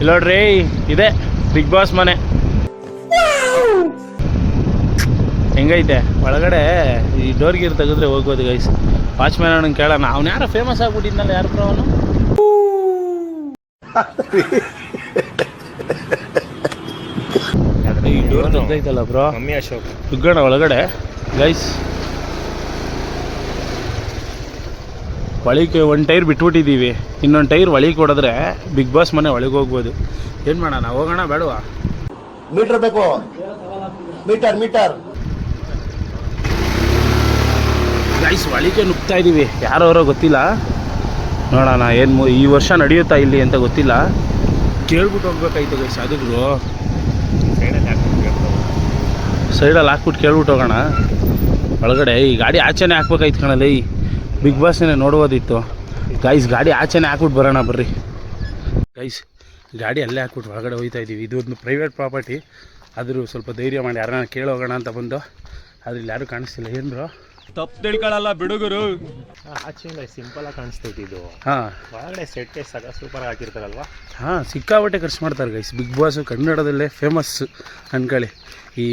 ಇಲ್ಲ ನೋಡ್ರಿ, ಇದೆ ಬಿಗ್ ಬಾಸ್ ಮನೆ. ಹೆಂಗೈತೆ ಒಳಗಡೆ? ಈ ಡೋರ್ ಗೀರ್ ತೆಗೆದ್ರೆ ಹೋಗ್ಬೋದು ಗೈಸ್. ವಾಚ್ಮ್ಯಾನ್ ಅಣ್ಣನ ಕೇಳೋಣ, ಅವ್ನು ಯಾರೋ ಫೇಮಸ್ ಆಗ್ಬಿಟ್ಟಿದ್ನಲ್ಲ, ಯಾರು ಬ್ರೋ ಅವನು? ಈ ಡೋರ್ ತೆಗ್ದೈತಲ್ಲ ಬ್ರೋ, ದುಗ್ಗಣ ಒಳಗಡೆ ಗೈಸ್. ಒಳಗೆ ಒಂದು ಟೈರ್ ಬಿಟ್ಬಿಟ್ಟಿದ್ದೀವಿ, ಇನ್ನೊಂದು ಟೈರ್ ಒಳಗೆ ಹೊಡೆದ್ರೆ ಬಿಗ್ ಬಾಸ್ ಮನೆ ಒಳಗೆ ಹೋಗ್ಬೋದು. ಏನು ಮಾಡೋಣ, ಹೋಗೋಣ ಬೇಡವಾ? ಮೀಟರ್ ಬೇಕು, ಮೀಟರ್ ಮೀಟರ್ ಗೈಸ್. ಒಳಗೆ ನುಗ್ತಾ ಇದ್ದೀವಿ, ಯಾರವರೋ ಗೊತ್ತಿಲ್ಲ. ನೋಡೋಣ ಏನು ಈ ವರ್ಷ ನಡೆಯುತ್ತಾ ಇಲ್ಲಿ ಅಂತ ಗೊತ್ತಿಲ್ಲ. ಕೇಳ್ಬಿಟ್ಟು ಹೋಗ್ಬೇಕಾಯ್ತು ಗೈಸ್. ಅದಕ್ಕೂ ಸೈಡಲ್ಲಿ ಹಾಕ್ಬಿಟ್ಟು ಕೇಳ್ಬಿಟ್ಟು ಹೋಗೋಣ. ಒಳಗಡೆ ಈ ಗಾಡಿ ಆಚೆನೇ ಹಾಕ್ಬೇಕಾಯ್ತು ಕಣಲ್ಲ, ಈ ಬಿಗ್ ಬಾಸ್ನೇ ನೋಡ್ಬೋದಿತ್ತು ಗೈಸ್. ಗಾಡಿ ಆಚೆನೇ ಹಾಕ್ಬಿಟ್ಟು ಬರೋಣ ಬರ್ರಿ ಗೈಸ್. ಗಾಡಿ ಅಲ್ಲೇ ಹಾಕ್ಬಿಟ್ಟು ಒಳಗಡೆ ಹೋಗ್ತಾ ಇದ್ದೀವಿ. ಇದು ಒಂದು ಪ್ರೈವೇಟ್ ಪ್ರಾಪರ್ಟಿ, ಆದರೂ ಸ್ವಲ್ಪ ಧೈರ್ಯ ಮಾಡಿ ಯಾರನ್ನ ಕೇಳೋಗೋಣ ಅಂತ ಬಂದು. ಆದ್ರೆ ಇಲ್ಲಿ ಯಾರು ಕಾಣಿಸ್ತಿಲ್ಲ. ಏನು ಬ್ರೋ? ತಪ್ಪು ತಿಳ್ಕೊಳ್ಳಲ್ಲ ಬಿಡುಗರು. ಆಚೆಯಿಂದ ಸಿಂಪಲ್ ಆಗಿ ಕಾಣಿಸ್ತೈತಿ ಇದು. ಹಾಂ, ಒಳಗಡೆ ಸೆಟ್ ಸೂಪರ್ ಹಾಕಿರ್ತಾರಲ್ವಾ? ಹಾಂ, ಸಿಕ್ಕಾಪಟ್ಟೆ ಖರ್ಚು ಮಾಡ್ತಾರೆ ಗೈಸ್. ಬಿಗ್ ಬಾಸು ಕನ್ನಡದಲ್ಲೇ ಫೇಮಸ್ ಅನ್ಕೊಳ್ಳಿ. ಈ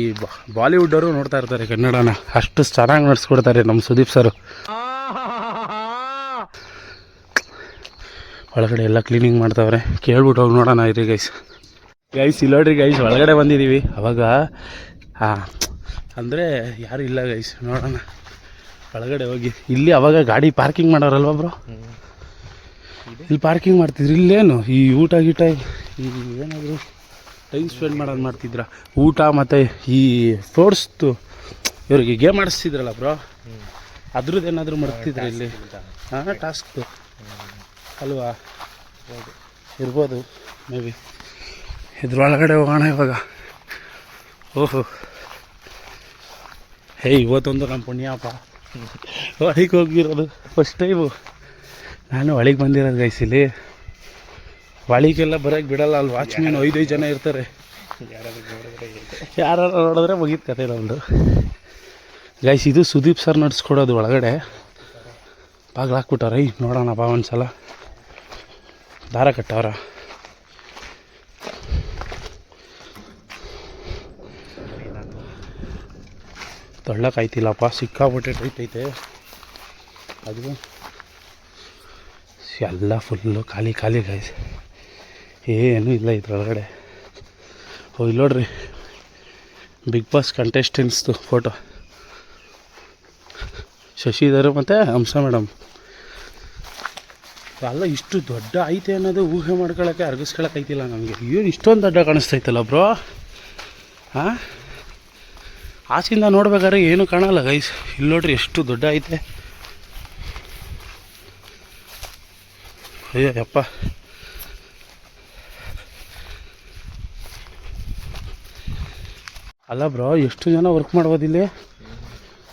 ಬಾಲಿವುಡ್ಡವರು ನೋಡ್ತಾ ಇರ್ತಾರೆ ಕನ್ನಡನ, ಅಷ್ಟು ಚೆನ್ನಾಗಿ ನಡೆಸ್ಕೊಡ್ತಾರೆ ನಮ್ಮ ಸುದೀಪ್ ಸರ್. ಒಳಗಡೆ ಎಲ್ಲ ಕ್ಲೀನಿಂಗ್ ಮಾಡ್ತಾವ್ರೆ, ಕೇಳ್ಬಿಟ್ಟು ಹೋಗಿ ನೋಡೋಣ ಇರಿ ಗೈಸ್. ಗೈಸ್ ಇಲ್ಲೋಡ್ರಿ ಗೈಸ್, ಒಳಗಡೆ ಬಂದಿದ್ದೀವಿ. ಅವಾಗ ಅಂದರೆ ಯಾರು ಇಲ್ಲ ಗೈಸ್. ನೋಡೋಣ ಒಳಗಡೆ ಹೋಗಿ. ಇಲ್ಲಿ ಅವಾಗ ಗಾಡಿ ಪಾರ್ಕಿಂಗ್ ಮಾಡೋರಲ್ವ ಬ್ರೋ? ಇಲ್ಲಿ ಪಾರ್ಕಿಂಗ್ ಮಾಡ್ತಿದ್ರು. ಇಲ್ಲೇನು ಈ ಊಟ ಗೀಟ ಈ ಏನಾದರೂ ಟೈಮ್ ಸ್ಪೆಂಡ್ ಮಾಡೋದು ಮಾಡ್ತಿದ್ರ? ಊಟ ಮತ್ತು ಈ ಸ್ಪೋರ್ಟ್ಸ್ದು ಇವ್ರಿಗೆ ಗೇಮ್ ಆಡಿಸ್ತಿದ್ರಲ್ಲ ಬ್ರೋ, ಅದ್ರದ್ದು ಏನಾದರೂ ಮಾಡ್ತಿದ್ರು ಇಲ್ಲಿ? ಹಾಂ, ಟಾಸ್ಕ್ದು ಅಲ್ವಾ? ಇರ್ಬೋದು ಮೇ ಬಿ. ಇದ್ರೊಳಗಡೆ ಹೋಗೋಣ ಇವಾಗ. ಓಹೋ, ಇವತ್ತೊಂದು ನಮ್ಮ ಪುಣ್ಯಪ್ಪ ಹೊಳಿಗೆ ಹೋಗಿರೋದು ಫಸ್ಟ್ ಟೈಮು. ನಾನು ಹೊಳಿಗೆ ಬಂದಿರೋದು ಗೈಸ್. ಇಲ್ಲಿ ಹೊಳಿಗೆಲ್ಲ ಬರೋಕ್ಕೆ ಬಿಡಲ್ಲ ಅಲ್ಲಿ. ವಾಚ್ಮ್ಯಾನ್ 5 ಜನ ಇರ್ತಾರೆ. ಯಾರು ನೋಡಿದ್ರೆ ಮುಗೀತು ಕತೆ ನಮ್ಮದು ಗೈಸ್. ಇದು ಸುದೀಪ್ ಸರ್ ನಡೆಸ್ಕೊಡೋದು. ಒಳಗಡೆ ಬಾಗಿಲು ಹಾಕ್ಬಿಟ್ಟವ್ರ. ನೋಡೋಣ ಬಾ ಒಂದ್ಸಲ. ದಾರ ಕಟ್ಟವ್ರ. ತೊಳ್ಳಕ್ಕಾಯ್ತಿಲ್ಲಪ್ಪ, ಸಿಕ್ಕಾಬಿಟ್ಟೆ ಟೈಟ್ ಐತೆ. ಅದು ಎಲ್ಲ ಫುಲ್ಲು ಖಾಲಿ ಖಾಲಿ ಗೈಸ್, ಏನೂ ಇಲ್ಲ ಇದ್ರೊಳಗಡೆ. ಇಲ್ಲಿ ನೋಡ್ರಿ ಬಿಗ್ ಬಾಸ್ ಕಂಟೆಸ್ಟೆಂಟ್ಸ್ದು ಫೋಟೋ. ಶಶಿಧರ್ ಮತ್ತು ಹಂಸ ಮೇಡಮ್. ಅಲ್ಲ, ಇಷ್ಟು ದೊಡ್ಡ ಐತೆ ಅನ್ನೋದು ಊಹೆ ಮಾಡ್ಕೊಳ್ಳೋಕ್ಕೆ ಅರ್ಗಿಸ್ಕೊಳಕ್ಕೈತಿಲ್ಲ ನಮಗೆ. ಏನು ಇಷ್ಟೊಂದು ದೊಡ್ಡ ಕಾಣಿಸ್ತೈತಲ್ಲ ಬ್ರೋ? ಹಾಂ, ಆಚಿಂದ ನೋಡ್ಬೇಕಾದ್ರೆ ಏನೂ ಕಾಣಲ್ಲ ಗೈಸ್. ಇಲ್ಲಿ ನೋಡ್ರಿ ಎಷ್ಟು ದೊಡ್ಡ ಐತೆ. ಅಯ್ಯೋ ಯಪ್ಪ. ಅಲ್ಲ ಬ್ರೋ, ಎಷ್ಟು ಜನ ವರ್ಕ್ ಮಾಡ್ಬೋದಿಲ್ಲಿ?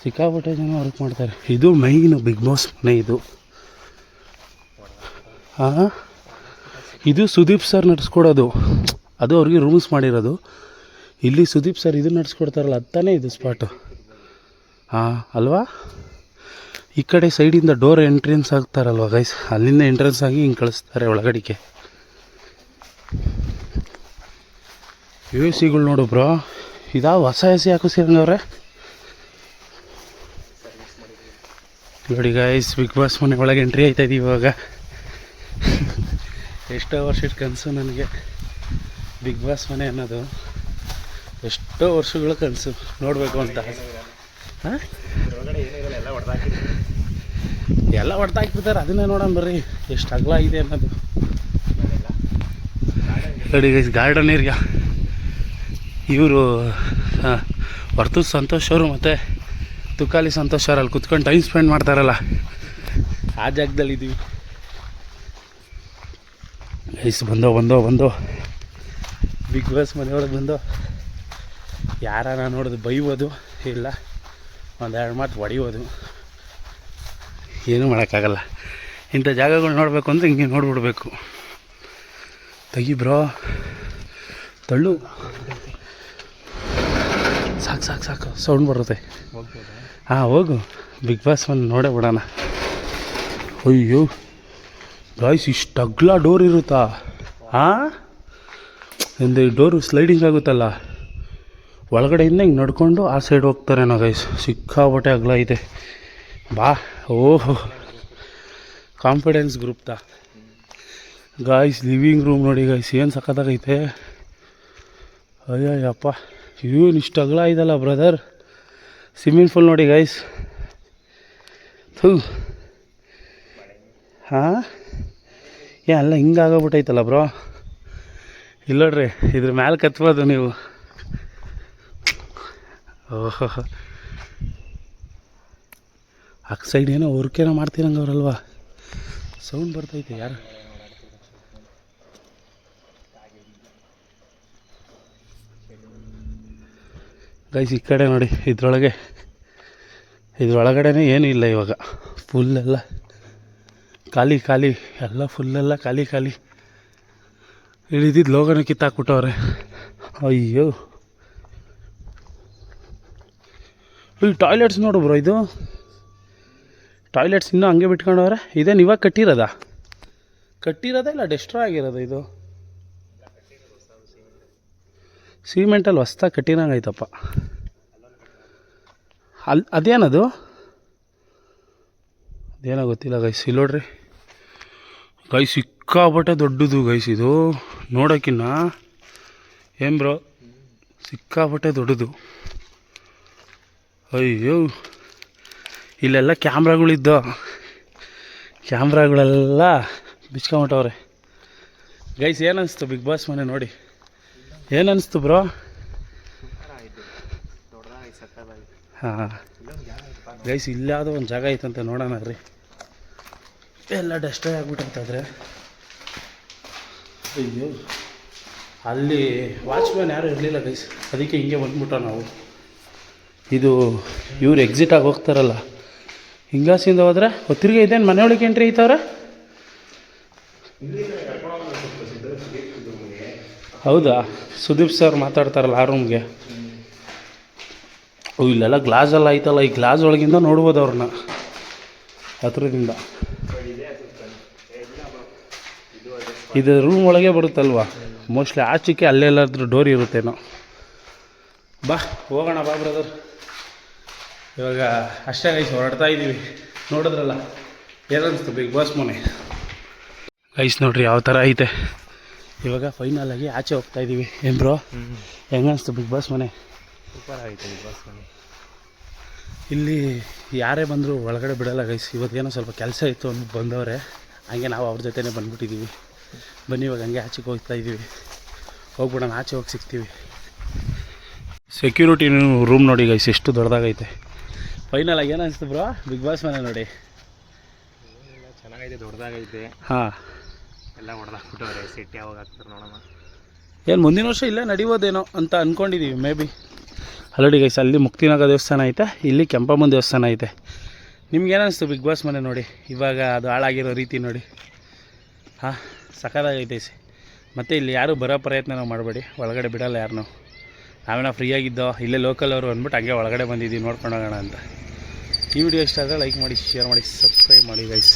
ಸಿಕ್ಕಾಪಟ್ಟೆ ಜನ ವರ್ಕ್ ಮಾಡ್ತಾರೆ. ಇದು ಮೈನು ಬಿಗ್ ಬಾಸ್ ಮನೆ ಇದು. ಹಾಂ, ಇದು ಸುದೀಪ್ ಸರ್ ನಡೆಸ್ಕೊಡೋದು. ಅದು ಅವ್ರಿಗೆ ರೂಮ್ಸ್ ಮಾಡಿರೋದು. ಇಲ್ಲಿ ಸುದೀಪ್ ಸರ್ ಇದು ನಡೆಸ್ಕೊಡ್ತಾರಲ್ಲ, ಅದು ತಾನೇ ಇದು ಸ್ಪಾಟು. ಹಾಂ ಅಲ್ವಾ? ಈ ಕಡೆ ಸೈಡಿಂದ ಡೋರ್ ಎಂಟ್ರೆನ್ಸ್ ಆಗ್ತಾರಲ್ವ ಗೈಸ್, ಅಲ್ಲಿಂದ ಎಂಟ್ರೆನ್ಸ್ ಆಗಿ ಹಿಂಗೆ ಕಳಿಸ್ತಾರೆ ಒಳಗಡೆಗೆ. AC ಗಳು ನೋಡು ಬ್ರೋ, ಇದಾವ ಹೊಸ AC ಹಾಕಿಸಿರಂಗವ್ರೆ ನೋಡಿ ಗೈಸ್. ಬಿಗ್ ಬಾಸ್ ಮನೆ ಒಳಗೆ ಎಂಟ್ರಿ ಆಯ್ತಾ ಇದೀವಿ ಇವಾಗ. ಎಷ್ಟೋ ವರ್ಷದ ಕನಸು ನನಗೆ ಬಿಗ್ ಬಾಸ್ ಮನೆ ಅನ್ನೋದು. ಎಷ್ಟೋ ವರ್ಷಗಳ ಕನಸು ನೋಡಬೇಕು ಅಂತ. ಹಾಂ, ಎಲ್ಲ ಹೊಡೆದಾಕಿರ್ತಾರೆ, ಅದನ್ನೇ ನೋಡೋಣ ಬರ್ರಿ ಎಷ್ಟು ಅಗಲ ಇದೆ ಅನ್ನೋದು. ನೋಡಿ ಗೈಸ್, ಗಾರ್ಡನ್ ಏರಿಯಾ. ಇವರು ವರ್ತೂರು ಸಂತೋಷ್ ಅವರು ಮತ್ತು ತುಕಾಲಿ ಸಂತೋಷ್ ಅವರು ಅಲ್ಲಿ ಕುತ್ಕೊಂಡು ಟೈಮ್ ಸ್ಪೆಂಡ್ ಮಾಡ್ತಾರಲ್ಲ, ಆ ಜಾಗದಲ್ಲಿ ಇದ್ದೀವಿ ಗೈಸ್. ಬಂದೋ ಬಿಗ್ ಬಾಸ್ ಮನೆಯೊಳಗೆ ಬಂದು ಯಾರನ್ನ ನೋಡೋದು ಬೈಬೋದು, ಇಲ್ಲ ಒಂದೆರಡು ಮಾತು ಹೊಡಿಬೋದು. ಏನೂ ಮಾಡೋಕ್ಕಾಗಲ್ಲ. ಇಂಥ ಜಾಗಗಳು ನೋಡಬೇಕು ಅಂದರೆ ಹಿಂಗೆ ನೋಡ್ಬಿಡ್ಬೇಕು. ತೆಗಿ ಬ್ರೋ, ತಳ್ಳು. ಸಾಕು ಸೌಂಡ್ ಬರುತ್ತೆ. ಹಾಂ, ಹೋಗು. ಬಿಗ್ ಬಾಸ್ ಒಂದು ನೋಡೇ ಬಿಡೋಣ. ಅಯ್ಯೋ ಗಾಯ್ಸ್, ಇಷ್ಟು ಅಗ್ಲ ಡೋರ್ ಇರುತ್ತಾ? ಹಾಂ, ಒಂದು ಡೋರು ಸ್ಲೈಡಿಂಗ್ ಆಗುತ್ತಲ್ಲ, ಒಳಗಡೆಯಿಂದ ಹಿಂಗೆ ನಡ್ಕೊಂಡು ಆ ಸೈಡ್ ಹೋಗ್ತಾರೇನೋ ಗೈಸ್. ಸಿಕ್ಕಾಪಟ್ಟೆ ಅಗಲ ಐತೆ. ಬಾ. ಓಹೋ, ಕಾನ್ಫಿಡೆನ್ಸ್ ಗ್ರೂಪ್ತಾ ಗಾಯ್ಸ್. ಲಿವಿಂಗ್ ರೂಮ್ ನೋಡಿ ಗೈಸ್, ಏನು ಸಖತ್ತಾಗೈತೆ. ಅಯ್ಯಪ್ಪ, ಇವನು ಇಷ್ಟು ಅಗಲ ಇದಲ್ಲ ಬ್ರದರ್. ಸ್ವಿಮ್ಮಿಂಗ್ ಪೂಲ್ ನೋಡಿ ಗೈಸ್. ಥೂ, ಹಾಂ ಅಲ್ಲ ಹಿಂಗೆ ಆಗೋಗ್ಬಿಟ್ಟೈತಲ್ಲ ಬ್ರೋ. ಇಲ್ಲ ನೋಡ್ರಿ, ಇದ್ರ ಮ್ಯಾಲೆ ಕತ್ಬೋದು ನೀವು. ಓಹೋ, ಆ ಸೈಡ್ ಏನೋ ವರ್ಕೇನೋ ಮಾಡ್ತೀರಂಗೆ ಅವರಲ್ವಾ. ಸೌಂಡ್ ಬರ್ತೈತೆ. ಯಾರು ಗೈಸ್ ಈ ಕಡೆ ನೋಡಿ, ಇದ್ರೊಳಗಡೆನೇ ಏನೂ ಇಲ್ಲ ಇವಾಗ. ಫುಲ್ಲೆಲ್ಲ ಖಾಲಿ ಎಲ್ಲ, ಫುಲ್ಲೆಲ್ಲ ಖಾಲಿ. ಇಳಿದಿದ್ದು ಲೋಗನ ಕಿತ್ತಾಕ್ಬಿಟ್ಟವ್ರೆ. ಅಯ್ಯೋ, ಈ ಟಾಯ್ಲೆಟ್ಸ್ ನೋಡು ಬ್ರೋ. ಇದು ಟಾಯ್ಲೆಟ್ಸ್ ಇನ್ನೂ ಹಂಗೆ ಬಿಟ್ಕೊಂಡವ್ರೆ. ಇದೇನು ಇವಾಗ ಕಟ್ಟಿರೋದ ಇಲ್ಲ ಡೆಸ್ಟ್ರಾಯ್ ಆಗಿರೋದು? ಇದು ಸಿಮೆಂಟಲ್ಲಿ ಹೊಸ್ದಾಗಿ ಕಟ್ಟಿರಂಗೈತಪ್ಪ. ಅದೇನದು? ಅದೇನೋ ಗೊತ್ತಿಲ್ಲ ಗೈಸ್. ಇಲ್ಲಿ ನೋಡ್ರಿ ಗೈಸ್, ಸಿಕ್ಕಾಪಟ್ಟೆ ದೊಡ್ಡದು ಗೈಸ್. ಇದು ನೋಡೋಕ್ಕಿನ್ನ ಏನು ಬ್ರೋ, ಸಿಕ್ಕಾಪಟ್ಟೆ ದೊಡ್ಡದು. ಅಯ್ಯೋ, ಇಲ್ಲೆಲ್ಲ ಕ್ಯಾಮ್ರಾಗಳೆಲ್ಲ ಬಿಚ್ಕೊಂಬಿಟ್ಟವ್ರೆ ಗೈಸ್. ಏನನ್ನಿಸ್ತು ಬಿಗ್ ಬಾಸ್ ಮನೆ ನೋಡಿ? ಏನನ್ನಿಸ್ತು ಬ್ರೋ? ಹಾಂ ಗೈಸ್, ಇಲ್ಲಾವುದೋ ಒಂದು ಜಾಗ ಐತಂತೆ, ನೋಡೋಣ ರೀ. ಎಲ್ಲ ಡೆಸ್ಟ್ರಾಯ್ ಆಗಿಬಿಟ್ಟಿರ್ತಾದ್ರೆ. ಅಯ್ಯೋ, ಅಲ್ಲಿ ವಾಚ್ಮ್ಯಾನ್ ಯಾರೂ ಇರಲಿಲ್ಲ ಗೈಸ್, ಅದಕ್ಕೆ ಹಿಂಗೆ ಬಂದ್ಬಿಟ್ಟೋ ನಾವು. ಇದು ಇವ್ರು ಎಕ್ಸಿಟ್ ಆಗಿ ಹೋಗ್ತಾರಲ್ಲ, ಹಿಂಗಾಸಿಂದ ಹೋದ್ರೆ ತಿರ್ಗಿ ಇದೇನು ಮನೆಯೊಳಗೆ ಎಂಟ್ರಿ ಐತವ್ರೆ? ಹೌದಾ? ಸುದೀಪ್ ಸರ್ ಮಾತಾಡ್ತಾರಲ್ಲ ಆ ರೂಮ್ಗೆ. ಇಲ್ಲೆಲ್ಲ ಗ್ಲಾಸೆಲ್ಲ ಐತಲ್ಲ, ಈ ಗ್ಲಾಸ್ ಒಳಗಿಂದ ನೋಡ್ಬೋದು ಅವ್ರನ್ನ ಹತ್ರದಿಂದ. ಇದು ರೂಮ್ ಒಳಗೆ ಬರುತ್ತಲ್ವ ಮೋಸ್ಟ್ಲಿ. ಆಚೆಗೆ ಅಲ್ಲೆಲ್ಲಾದ್ರೂ ಡೋರ್ ಇರುತ್ತೇನೋ. ಬಾ ಹೋಗೋಣ ಬಾ ಬ್ರದರ್. ಇವಾಗ ಅಷ್ಟೇ ಗೈಸ್, ಹೊರಡ್ತಾ ಇದ್ದೀವಿ. ನೋಡಿದ್ರಲ್ಲ, ಏನನ್ನಿಸ್ತು ಬಿಗ್ ಬಾಸ್ ಮನೆ ಗೈಸ್? ನೋಡ್ರಿ ಯಾವ ಥರ ಐತೆ. ಇವಾಗ ಫೈನಲ್ ಆಗಿ ಆಚೆ ಹೋಗ್ತಾ ಇದ್ದೀವಿ. ಏನು ಬ್ರೋ, ಹೆಂಗನ್ನಿಸ್ತು ಬಿಗ್ ಬಾಸ್ ಮನೆ? ಸೂಪರ್ ಆಗಿದೆ ಬಿಗ್ ಬಾಸ್ ಮನೆ. ಇಲ್ಲಿ ಯಾರೇ ಬಂದರೂ ಒಳಗಡೆ ಬಿಡೋಲ್ಲ ಗೈಸ್. ಇವತ್ತೇನೋ ಸ್ವಲ್ಪ ಕೆಲಸ ಇತ್ತು ಅಂದ್ಬಿಟ್ಟು ಬಂದವರೆ, ಹಂಗೆ ನಾವು ಅವ್ರ ಜೊತೆನೇ ಬಂದ್ಬಿಟ್ಟಿದ್ದೀವಿ. ಬನ್ನಿ ಇವಾಗ ಹಂಗೆ ಆಚೆಗೆ ಹೋಗ್ತಾ ಇದ್ದೀವಿ. ಹೋಗ್ಬಿಡೋಣ, ಆಚೆ ಹೋಗಿ ಸಿಗ್ತೀವಿ. ಸೆಕ್ಯೂರಿಟಿ ರೂಮ್ ನೋಡಿ ಗೈಸ್, ಎಷ್ಟು ದೊಡ್ಡದಾಗೈತೆ. ಫೈನಲ್ ಆಗಿ ಏನಿಸ್ತು ಬ್ರೋ ಬಿಗ್ ಬಾಸ್ ಮನೆ ನೋಡಿ? ಚೆನ್ನಾಗೈತೆ, ದೊಡ್ಡದಾಗೈತೆ. ಹಾಂ, ಎಲ್ಲ ಹೊಡೆದಾಕ್ಬಿಟ್ಟವ್ರೆ. ಸೆಟ್ ಯಾವಾಗ ಆಗ್ತಾರೆ ನೋಡೋಣ. ಏನು ಮುಂದಿನ ವರ್ಷ ಇಲ್ಲೇ ನಡಿಬೋದೇನೋ ಅಂತ ಅಂದ್ಕೊಂಡಿದ್ದೀವಿ, ಮೇ ಬಿ. ಅಲ್ಲಡಿ ಗೈಸ್, ಅಲ್ಲಿ ಮುಕ್ತಿನಾಗ ದೇವಸ್ಥಾನ ಐತೆ, ಇಲ್ಲಿ ಕೆಂಪಮ್ಮನ ದೇವಸ್ಥಾನ ಐತೆ. ನಿಮ್ಗೇನಿಸ್ತು ಬಿಗ್ ಬಾಸ್ ಮನೆ ನೋಡಿ? ಇವಾಗ ಅದು ಹಾಳಾಗಿರೋ ರೀತಿ ನೋಡಿ. ಹಾಂ, ಸಖತ್ತಾಗೈತೆ. ಮತ್ತು ಇಲ್ಲಿ ಯಾರೂ ಬರೋ ಪ್ರಯತ್ನ ಮಾಡಬೇಡಿ, ಒಳಗಡೆ ಬಿಡೋಲ್ಲ ಯಾರನ್ನೂ. ನಾವೇನೋ ಫ್ರೀಯಾಗಿದ್ದೋ, ಇಲ್ಲೇ ಲೋಕಲ್ ಅವರು ಅಂದ್ಬಿಟ್ಟು ಹಂಗೆ ಒಳಗಡೆ ಬಂದಿದ್ದೀವಿ ನೋಡ್ಕೊಂಡು ಹೋಗೋಣ ಅಂತ. ಈ ವಿಡಿಯೋ ಇಷ್ಟ ಆದರೆ ಲೈಕ್ ಮಾಡಿ, ಶೇರ್ ಮಾಡಿ, ಸಬ್ಸ್ಕ್ರೈಬ್ ಮಾಡಿ ಗೈಸ್.